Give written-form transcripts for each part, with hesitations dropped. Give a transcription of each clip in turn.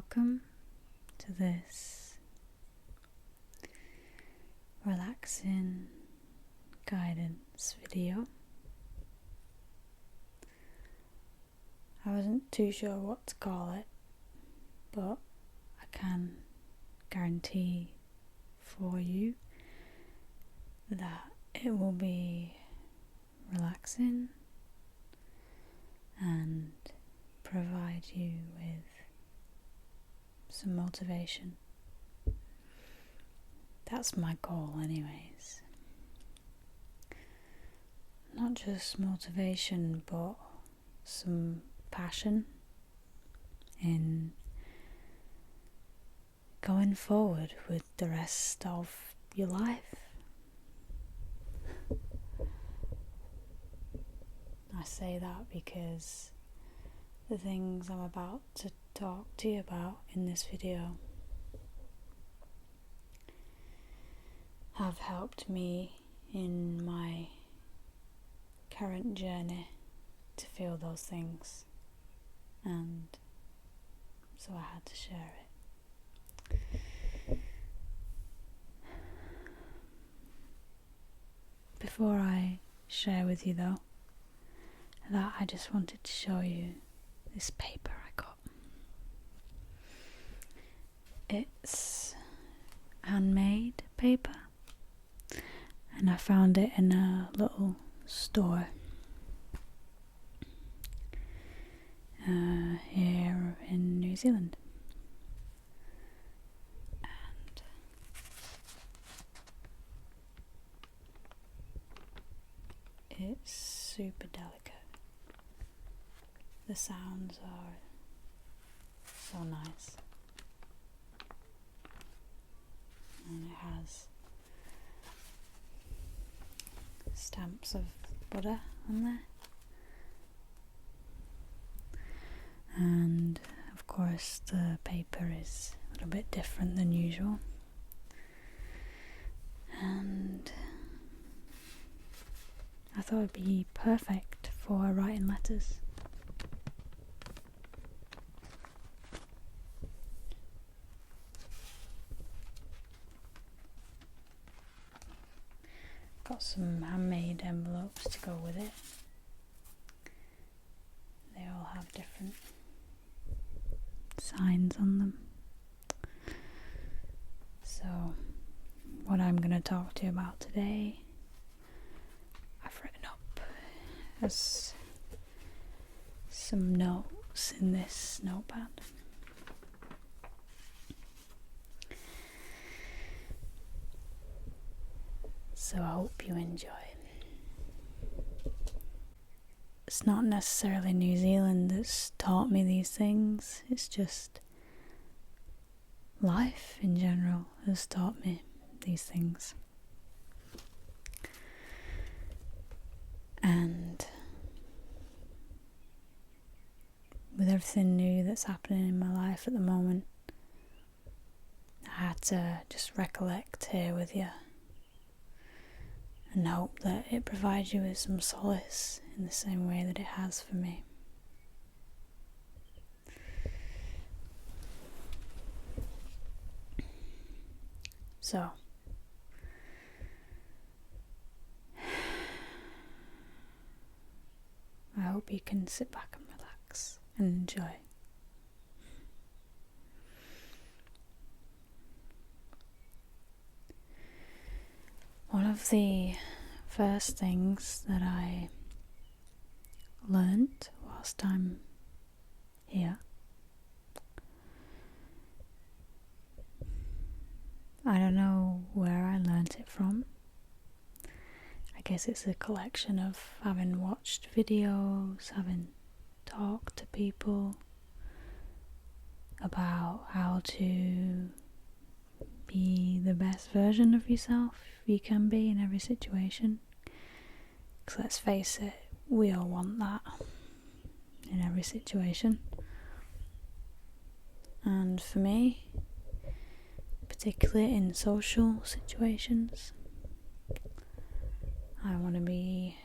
Welcome to this relaxing guidance video. I wasn't too sure what to call it, but I can guarantee for you that it will be relaxing and provide you with some motivation. That's my goal anyways. Not just motivation, but some passion in going forward with the rest of your life. I say that because the things I'm about to talk to you about in this video have helped me in my current journey to feel those things, and so I had to share it. Before I share with you though, that I just wanted to show you this paper I got. It's handmade paper, and I found it in a little store here in New Zealand. And it's super delicate. The sounds are so nice, and it has stamps of Buddha on there, and of course the paper is a little bit different than usual, and I thought it'd be perfect for writing letters. Got some handmade envelopes to go with it. They all have different signs on them. So, what I'm going to talk to you about today, I've written up as some notes in this notepad. So I hope you enjoy. It's not necessarily New Zealand that's taught me these things, it's just life in general has taught me these things. And with everything new that's happening in my life at the moment, I had to just recollect here with you and hope that it provides you with some solace in the same way that it has for me. So, I hope you can sit back and relax and enjoy. One of the first things that I learnt whilst I'm here, I don't know where I learnt it from. I guess it's a collection of having watched videos, having talked to people about how to be the best version of yourself you can be in every situation. Because let's face it, we all want that in every situation. And for me, particularly in social situations, I want to be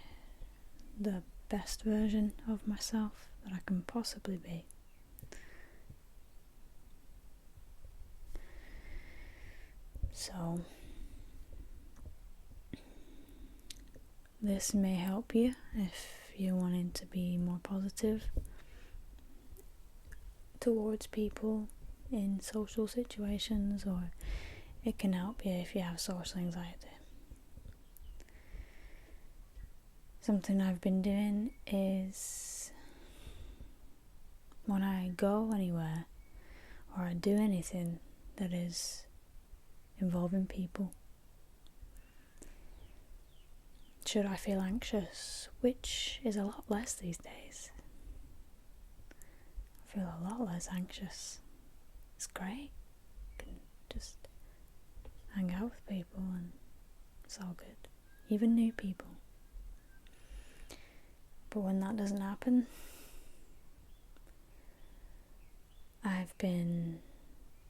the best version of myself that I can possibly be. So this may help you if you're wanting to be more positive towards people in social situations, or it can help you if you have social anxiety. Something I've been doing is when I go anywhere or I do anything that is involving people, should I feel anxious, which is a lot less these days. I feel a lot less anxious. It's great. You can just hang out with people and it's all good. Even new people. But when that doesn't happen, I've been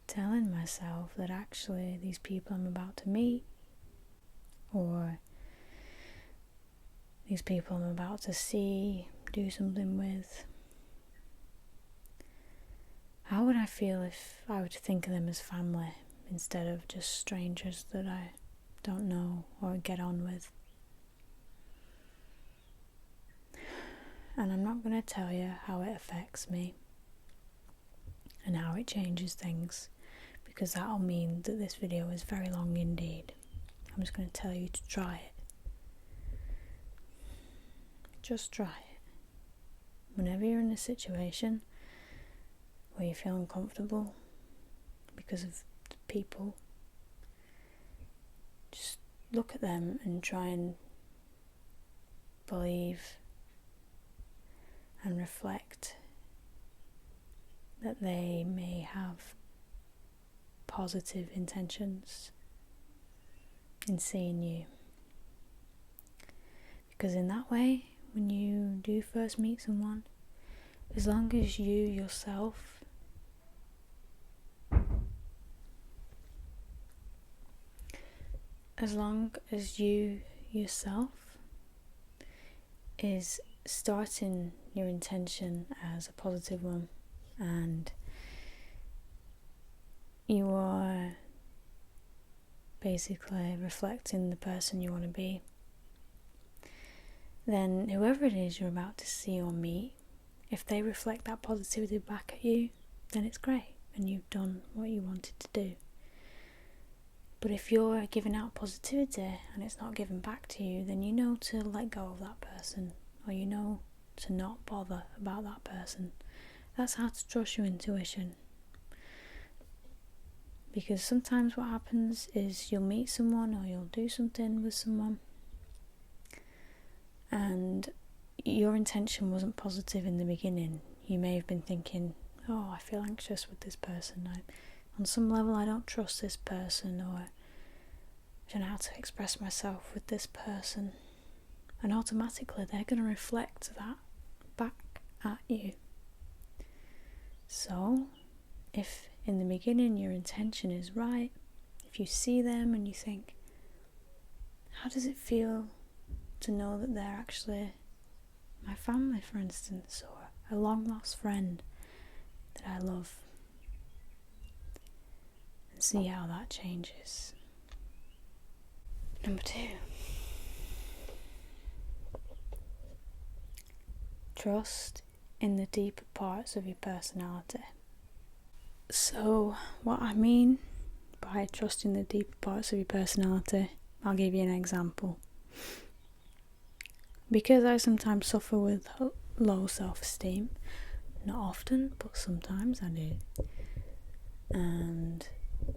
telling myself that actually these people I'm about to meet, or these people I'm about to see, do something with, how would I feel if I were to think of them as family instead of just strangers that I don't know or get on with? And I'm not going to tell you how it affects me and how it changes things, because that'll mean that this video is very long indeed. I'm just going to tell you to try it. Just try it. Whenever you're in a situation where you feel uncomfortable because of the people, just look at them and try and believe and reflect that they may have positive intentions in seeing you. Because in that way, when you do first meet someone, as long as you yourself is starting your intention as a positive one, and you are basically reflecting the person you want to be, then whoever it is you're about to see or meet, if they reflect that positivity back at you, then it's great and you've done what you wanted to do. But if you're giving out positivity and it's not given back to you, then you know to let go of that person, or you know to not bother about that person. That's how to trust your intuition. Because sometimes what happens is you'll meet someone or you'll do something with someone and your intention wasn't positive in the beginning. You may have been thinking, oh, I feel anxious with this person. On some level I don't trust this person, or I don't know how to express myself with this person. And automatically they're going to reflect that back at you. So, if in the beginning your intention is right, if you see them and you think, how does it feel to know that they're actually my family, for instance, or a long lost friend that I love, and see how that changes. Number 2. Trust in the deeper parts of your personality. So, what I mean by trusting the deeper parts of your personality, I'll give you an example. Because I sometimes suffer with low self-esteem, not often, but sometimes I do. And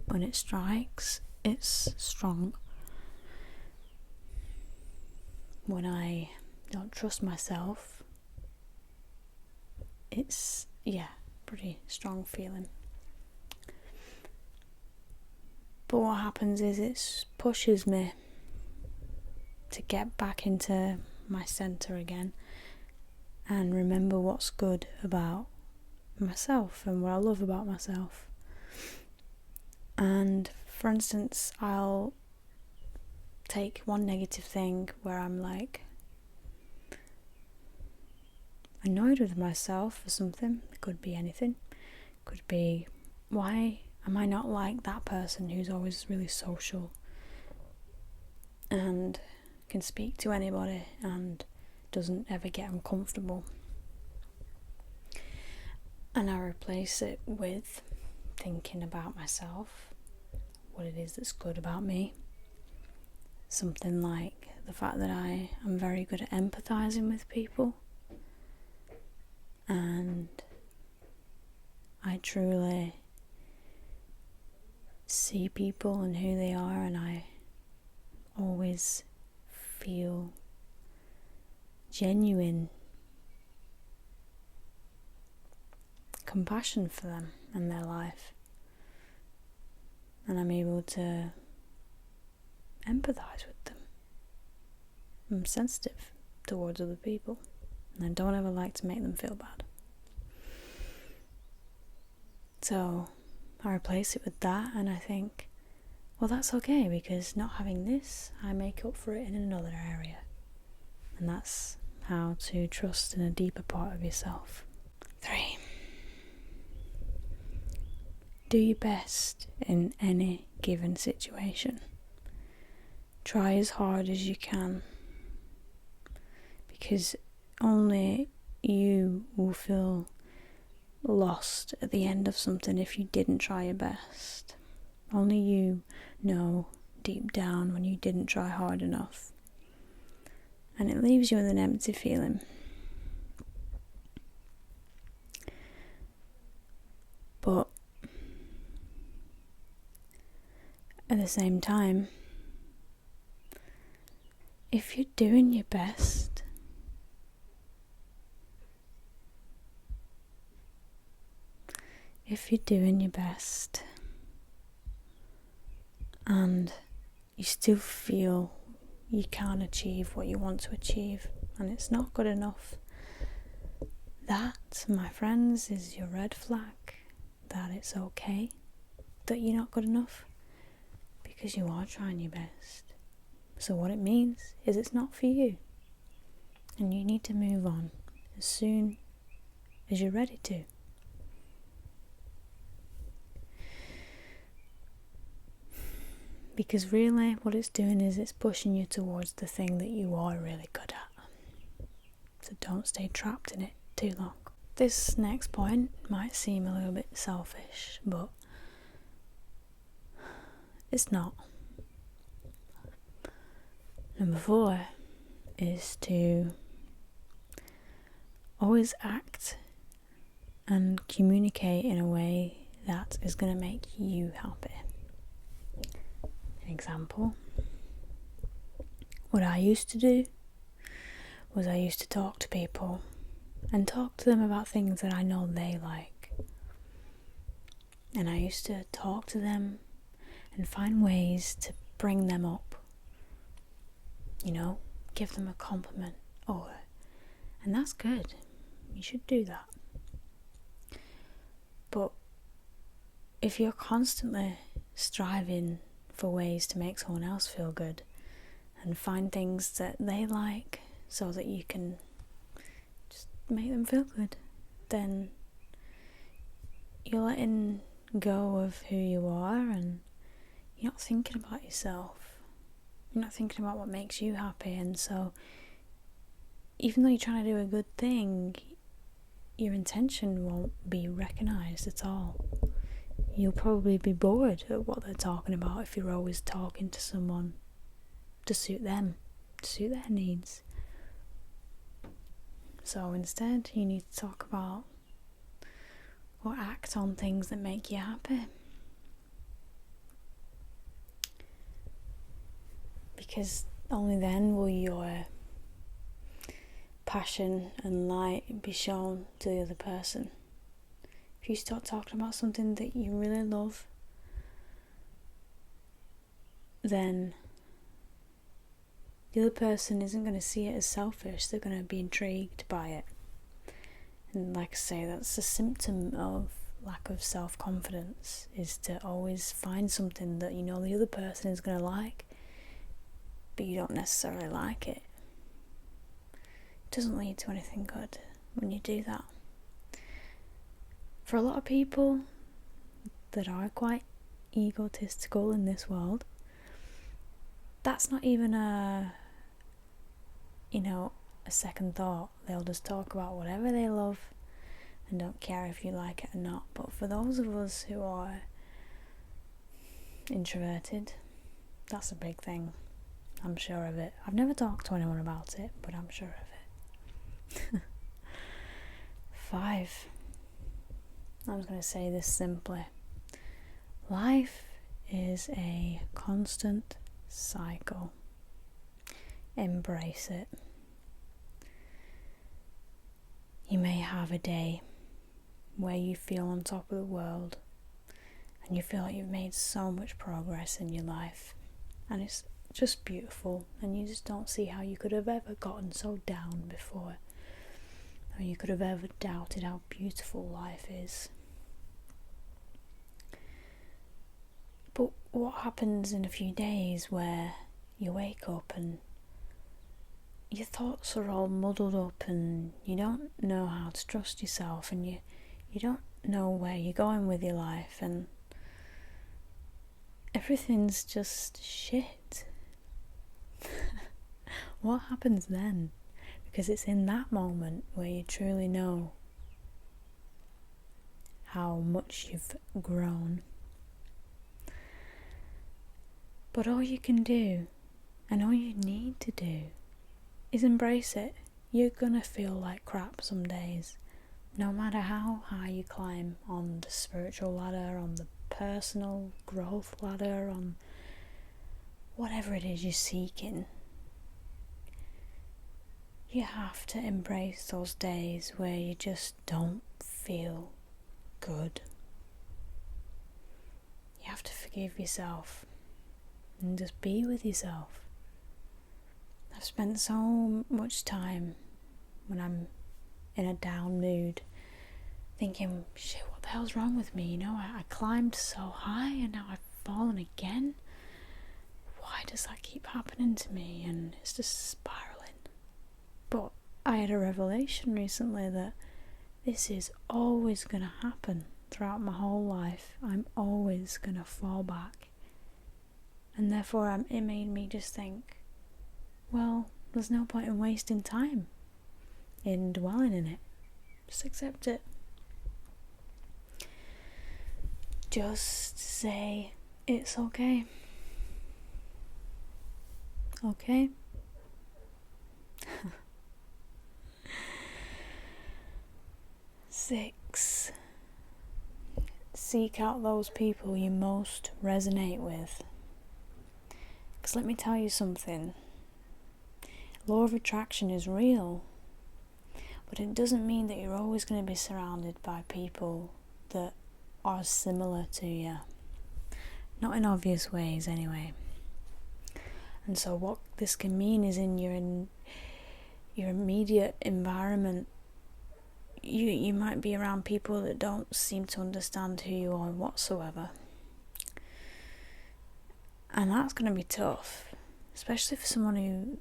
when it strikes, it's strong. When I don't trust myself, it's, pretty strong feeling. But what happens is it pushes me to get back into my centre again and remember what's good about myself and what I love about myself. And for instance, I'll take one negative thing where I'm like annoyed with myself for something. It could be anything. It could be why Am I not like that person who's always really social and can speak to anybody and doesn't ever get uncomfortable? And I replace it with thinking about myself, what it is that's good about me. Something like the fact that I am very good at empathizing with people, and I truly see people and who they are, and I always feel genuine compassion for them and their life, and I'm able to empathize with them. I'm sensitive towards other people, and I don't ever like to make them feel bad. So I replace it with that, and I think, well, that's okay, because not having this, I make up for it in another area. And that's how to trust in a deeper part of yourself. 3. Do your best in any given situation. Try as hard as you can, because only you will feel lost at the end of something if you didn't try your best. Only you know deep down when you didn't try hard enough, and it leaves you with an empty feeling. But at the same time, if you're doing your best, and you still feel you can't achieve what you want to achieve and it's not good enough, that, my friends, is your red flag that it's okay that you're not good enough, because you are trying your best. So what it means is it's not for you, and you need to move on as soon as you're ready to. Because really what it's doing is it's pushing you towards the thing that you are really good at. So don't stay trapped in it too long. This next point might seem a little bit selfish, but it's not. Number 4 is to always act and communicate in a way that is going to make you happy. An example, what I used to do was I used to talk to people and talk to them about things that I know they like. And I used to talk to them and find ways to bring them up. You know, give them a compliment, and that's good. You should do that. But if you're constantly striving for ways to make someone else feel good and find things that they like so that you can just make them feel good, then you're letting go of who you are and you're not thinking about yourself. You're not thinking about what makes you happy, and so even though you're trying to do a good thing, your intention won't be recognised at all. You'll probably be bored at what they're talking about if you're always talking to someone to suit them, to suit their needs. So instead, you need to talk about or act on things that make you happy. Because only then will your passion and light be shown to the other person. If you start talking about something that you really love, then the other person isn't going to see it as selfish. They're going to be intrigued by it. And like I say, that's a symptom of lack of self-confidence, is to always find something that you know the other person is going to like, but you don't necessarily like it. It doesn't lead to anything good when you do that. For a lot of people, that are quite egotistical in this world, that's not even a second thought. They'll just talk about whatever they love and don't care if you like it or not. But for those of us who are introverted, that's a big thing. I'm sure of it. I've never talked to anyone about it, but I'm sure of it. 5. I'm just going to say this simply. Life is a constant cycle. Embrace it. You may have a day where you feel on top of the world and you feel like you've made so much progress in your life and it's just beautiful, and you just don't see how you could have ever gotten so down before, or you could have ever doubted how beautiful life is. But what happens in a few days where you wake up and your thoughts are all muddled up and you don't know how to trust yourself, and you don't know where you're going with your life, and everything's just shit. What happens then? Because it's in that moment where you truly know how much you've grown. But all you can do, and all you need to do, is embrace it. You're gonna feel like crap some days, no matter how high you climb on the spiritual ladder, on the personal growth ladder, on whatever it is you're seeking. You have to embrace those days where you just don't feel good. You have to forgive yourself and just be with yourself. I've spent so much time when I'm in a down mood thinking, shit, what the hell's wrong with me? I climbed so high and now I've fallen again. Why does that keep happening to me? And it's just spiraling. But I had a revelation recently that this is always going to happen throughout my whole life. I'm always going to fall back. And therefore it made me just think, well, there's no point in wasting time in dwelling in it. Just accept it. Just say it's okay. Okay? 6. Seek out those people you most resonate with. Because let me tell you something. Law of attraction is real, but it doesn't mean that you're always going to be surrounded by people that are similar to you. Not in obvious ways, anyway. And so what this can mean is in your immediate environment, you might be around people that don't seem to understand who you are whatsoever. And that's going to be tough, especially for someone who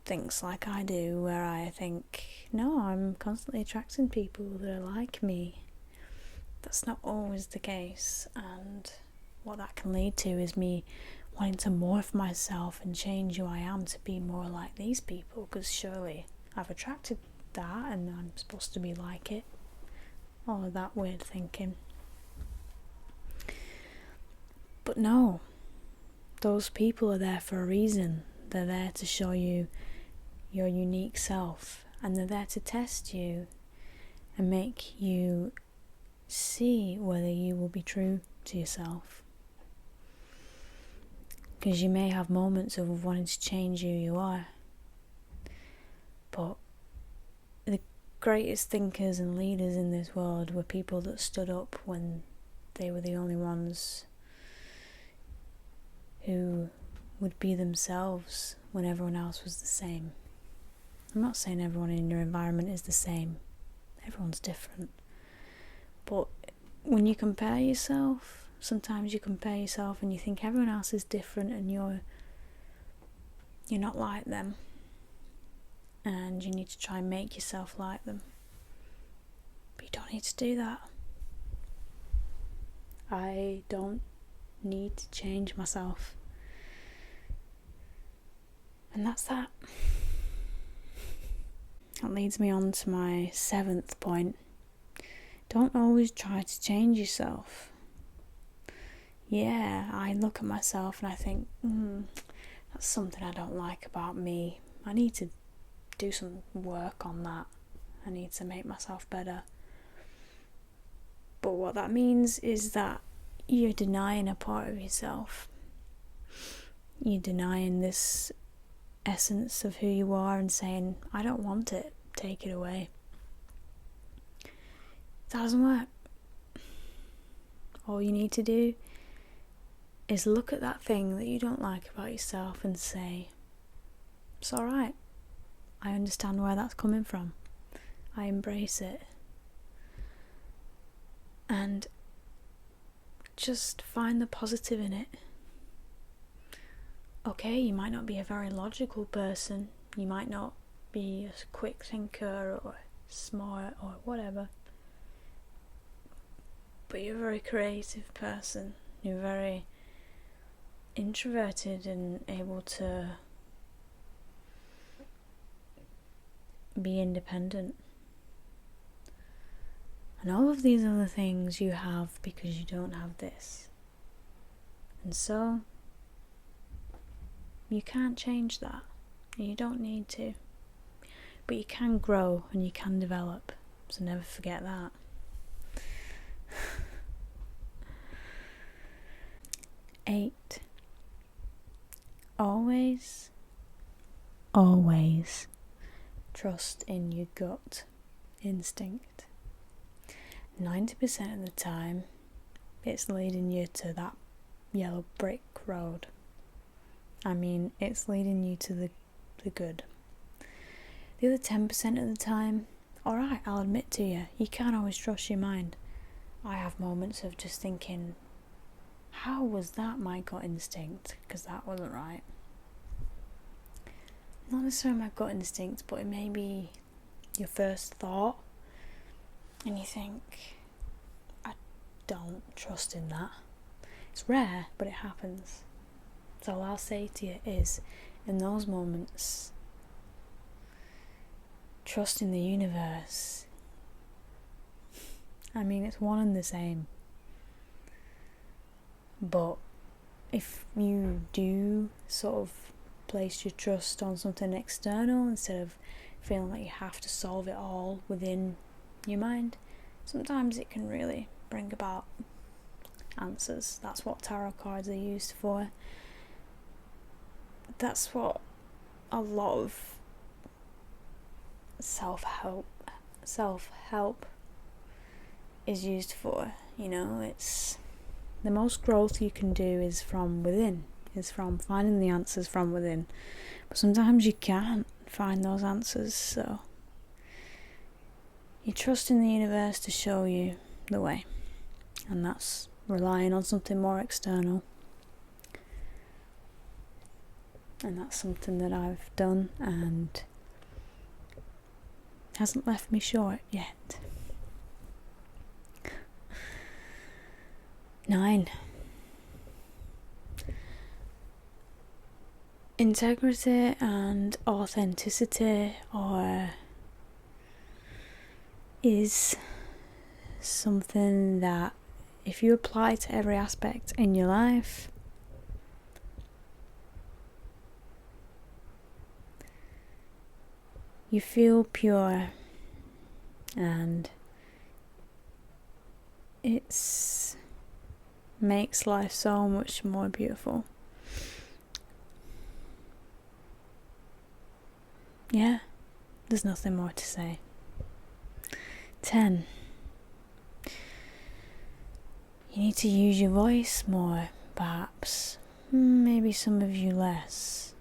thinks like I do, where I think, no, I'm constantly attracting people that are like me. That's not always the case, and what that can lead to is me wanting to morph myself and change who I am to be more like these people, because surely I've attracted that and I'm supposed to be like it. All of that weird thinking. But no, those people are there for a reason. They're there to show you your unique self, and they're there to test you and make you see whether you will be true to yourself. Because you may have moments of wanting to change who you are, but the greatest thinkers and leaders in this world were people that stood up when they were the only ones who would be themselves when everyone else was the same. I'm not saying everyone in your environment is the same. Everyone's different. But when you compare yourself, sometimes you compare yourself and you think everyone else is different and you're not like them. And you need to try and make yourself like them. But you don't need to do that. I don't need to change myself. And that's that. That leads me on to my 7th point. Don't always try to change yourself. Yeah, I look at myself and I think, that's something I don't like about me. I need to do some work on that. I need to make myself better. But what that means is that you're denying a part of yourself. You're denying this essence of who you are and saying, I don't want it, take it away. That doesn't work. All you need to do is look at that thing that you don't like about yourself and say, it's alright. I understand where that's coming from. I embrace it. And just find the positive in it. Okay, you might not be a very logical person. You might not be a quick thinker or smart or whatever. But you're a very creative person. You're very introverted and able to be independent. And all of these other things you have because you don't have this. And so, you can't change that. And you don't need to. But you can grow and you can develop. So never forget that. 8. Always trust in your gut instinct. 90% of the time, it's leading you to that yellow brick road. I mean, it's leading you to the good. The other 10% of the time, alright, I'll admit to you, you can't always trust your mind. I have moments of just thinking, how was that my gut instinct? Because that wasn't right. Not necessarily my gut instinct, but it may be your first thought. And you think, I don't trust in that. It's rare, but it happens. So all I'll say to you is, in those moments, trust in the universe. I mean, it's one and the same. But if you do sort of place your trust on something external instead of feeling like you have to solve it all within your mind, sometimes it can really bring about answers. That's what tarot cards are used for. That's what a lot of self-help is used for. You know, it's the most growth you can do is from within, is from finding the answers from within. But sometimes you can't find those answers, so you trust in the universe to show you the way, and that's relying on something more external. And that's something that I've done and hasn't left me short yet. 9. Integrity and authenticity is something that if you apply to every aspect in your life, you feel pure, and it makes life so much more beautiful. Yeah, there's nothing more to say. 10. You need to use your voice more, perhaps. Maybe some of you less.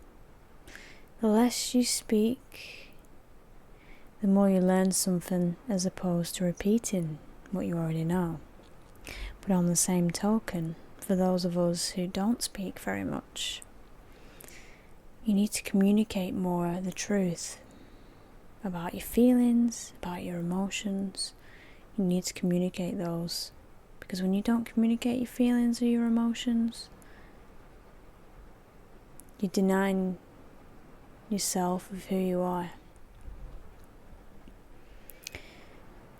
The less you speak, the more you learn something as opposed to repeating what you already know. But on the same token, for those of us who don't speak very much, you need to communicate more the truth about your feelings, about your emotions. You need to communicate those, Because when you don't communicate your feelings or your emotions, you're denying yourself of who you are.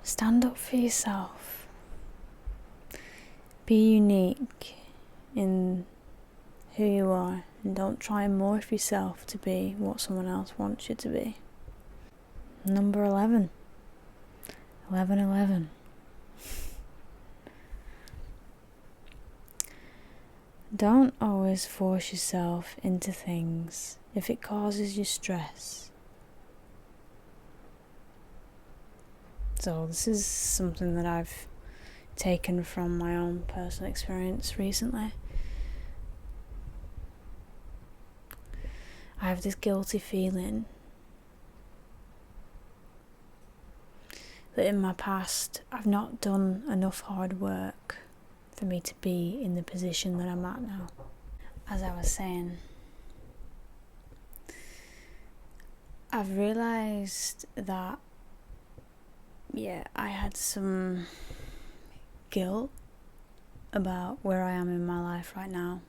Stand up for yourself. Be unique in who you are, and don't try and morph yourself to be what someone else wants you to be. Number 11. 11. Don't always force yourself into things if it causes you stress. So this is something that I've taken from my own personal experience recently. I have this guilty feeling that in my past I've not done enough hard work for me to be in the position that I'm at now. As I was saying, I've realised that I had some guilt about where I am in my life right now,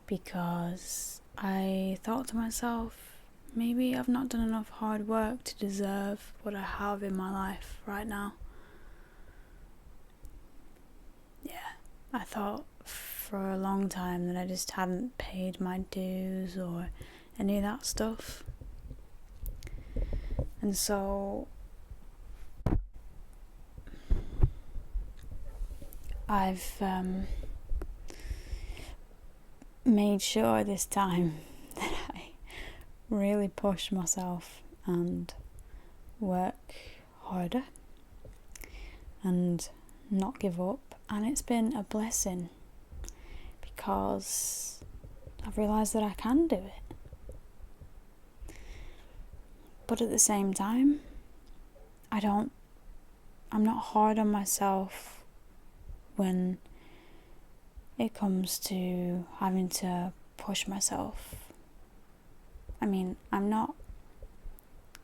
because I thought to myself, maybe I've not done enough hard work to deserve what I have in my life right now. I thought for a long time that I just hadn't paid my dues or any of that stuff. And so I've made sure this time that I really push myself and work harder and not give up. And it's been a blessing, because I've realised that I can do it. But at the same time, I'm not hard on myself when it comes to having to push myself. I mean, I'm not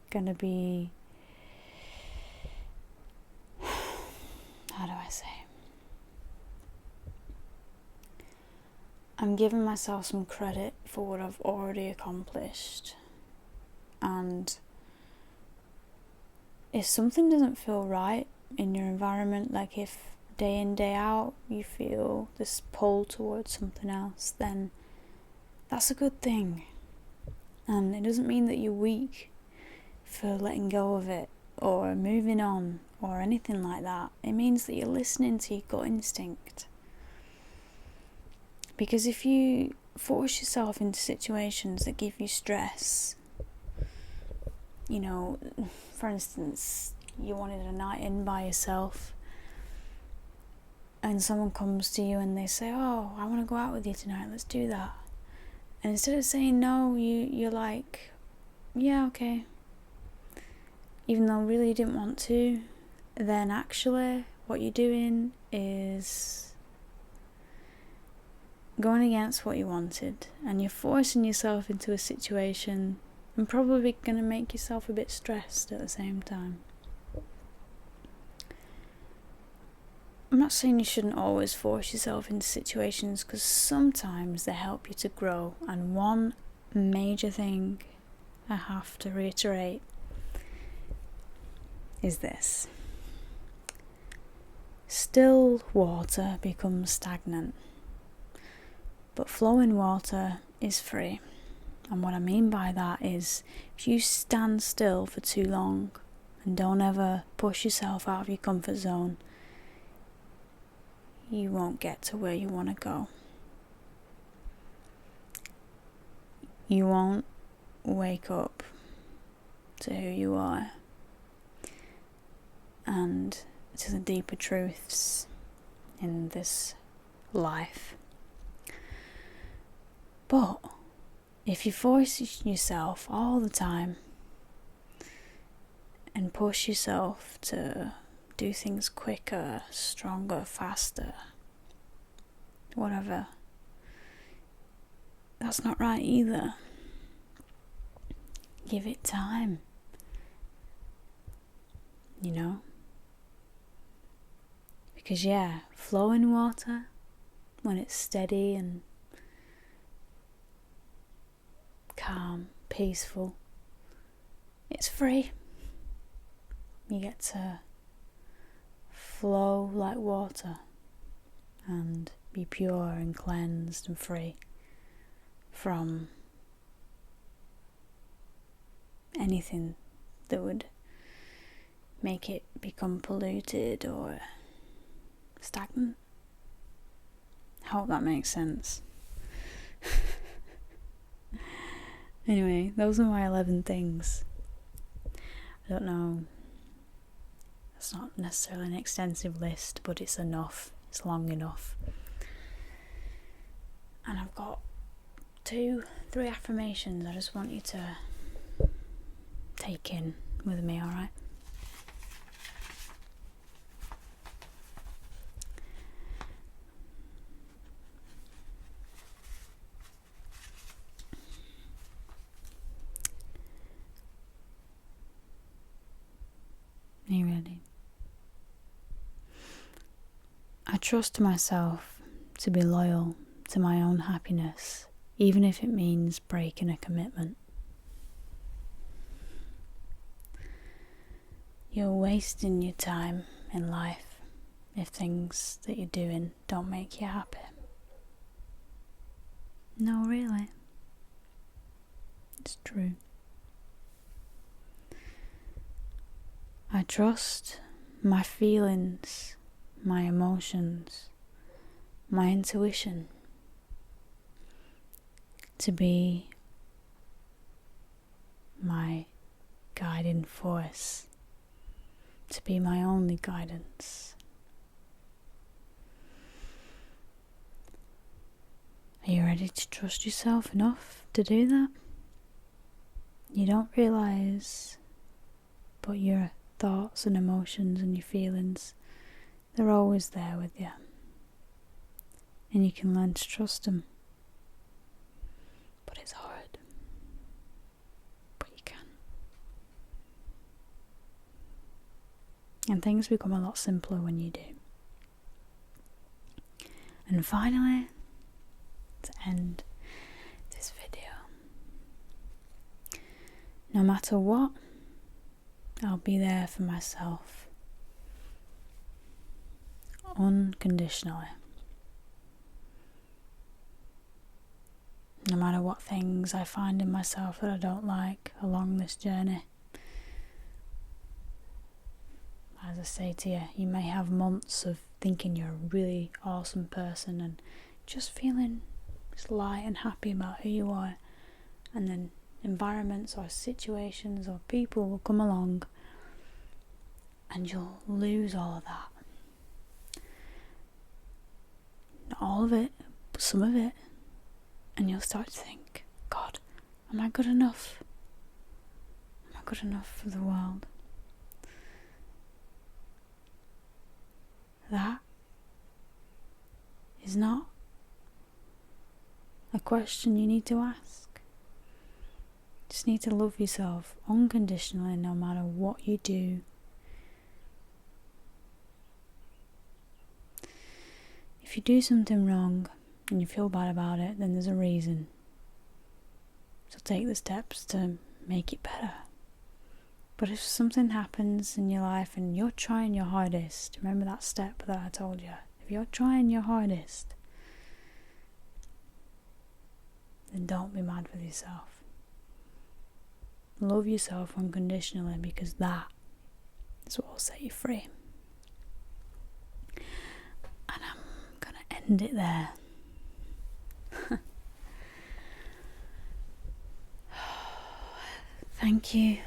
gonna be, how do I say? I'm giving myself some credit for what I've already accomplished. And if something doesn't feel right in your environment, like if day in, day out you feel this pull towards something else, then that's a good thing. And it doesn't mean that you're weak for letting go of it or moving on or anything like that. It means that you're listening to your gut instinct. Because if you force yourself into situations that give you stress, for instance, you wanted a night in by yourself, and someone comes to you and they say, oh, I want to go out with you tonight, let's do that. And instead of saying no, you're like, yeah, okay. Even though really you didn't want to, then actually what you're doing is going against what you wanted, and you're forcing yourself into a situation and probably going to make yourself a bit stressed at the same time. I'm not saying you shouldn't always force yourself into situations, because sometimes they help you to grow. And one major thing I have to reiterate is this: still water becomes stagnant, but flowing water is free. And what I mean by that is, if you stand still for too long and don't ever push yourself out of your comfort zone, you won't get to where you want to go. You won't wake up to who you are and to the deeper truths in this life. But if you force yourself all the time and push yourself to do things quicker, stronger, faster, whatever, that's not right either. Give it time, Because flowing water, when it's steady and calm, peaceful, it's free. You get to flow like water and be pure and cleansed and free from anything that would make it become polluted or stagnant. I hope that makes sense. Anyway, those are my 11 things. I don't know, it's not necessarily an extensive list, but it's enough, it's long enough. And I've got 3 affirmations I just want you to take in with me, alright? Are you ready? I trust myself to be loyal to my own happiness, even if it means breaking a commitment. You're wasting your time in life if things that you're doing don't make you happy. No, really. It's true. I trust my feelings, my emotions, my intuition to be my guiding force, to be my only guidance. Are you ready to trust yourself enough to do that? You don't realise, but your thoughts and emotions and your feelings, they're always there with you. And you can learn to trust them. But it's hard. But you can. And things become a lot simpler when you do. And finally, to end this video, no matter what, I'll be there for myself unconditionally. No matter what things I find in myself that I don't like along this journey. As I say to you, you may have months of thinking you're a really awesome person and just feeling just light and happy about who you are, and then environments or situations or people will come along and you'll lose all of that. Not all of it, but some of it. And you'll start to think, God, am I good enough? Am I good enough for the world? That is not a question you need to ask. You just need to love yourself unconditionally no matter what you do. If you do something wrong and you feel bad about it, then there's a reason. So take the steps to make it better. But if something happens in your life and you're trying your hardest, remember that step that I told you. If you're trying your hardest, then don't be mad with yourself. Love yourself unconditionally, because that is what will set you free. And I'm going to end it there. Thank you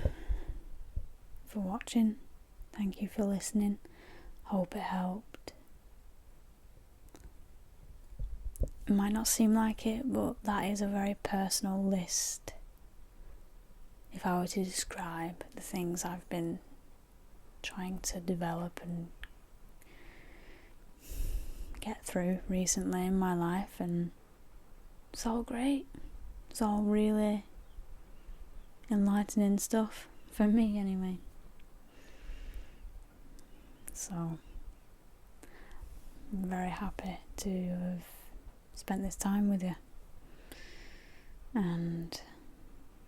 for watching. Thank you for listening. Hope it helped. It might not seem like it, but that is a very personal list. If I were to describe the things I've been trying to develop and get through recently in my life, and it's all great. It's all really enlightening stuff, for me anyway. So I'm very happy to have spent this time with you, and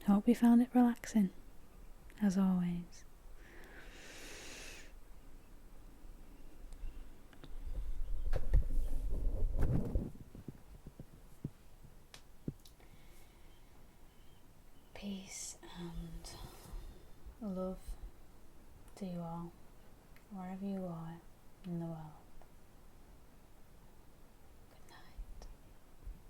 hope you found it relaxing, as always. Peace and love to you all, wherever you are in the world.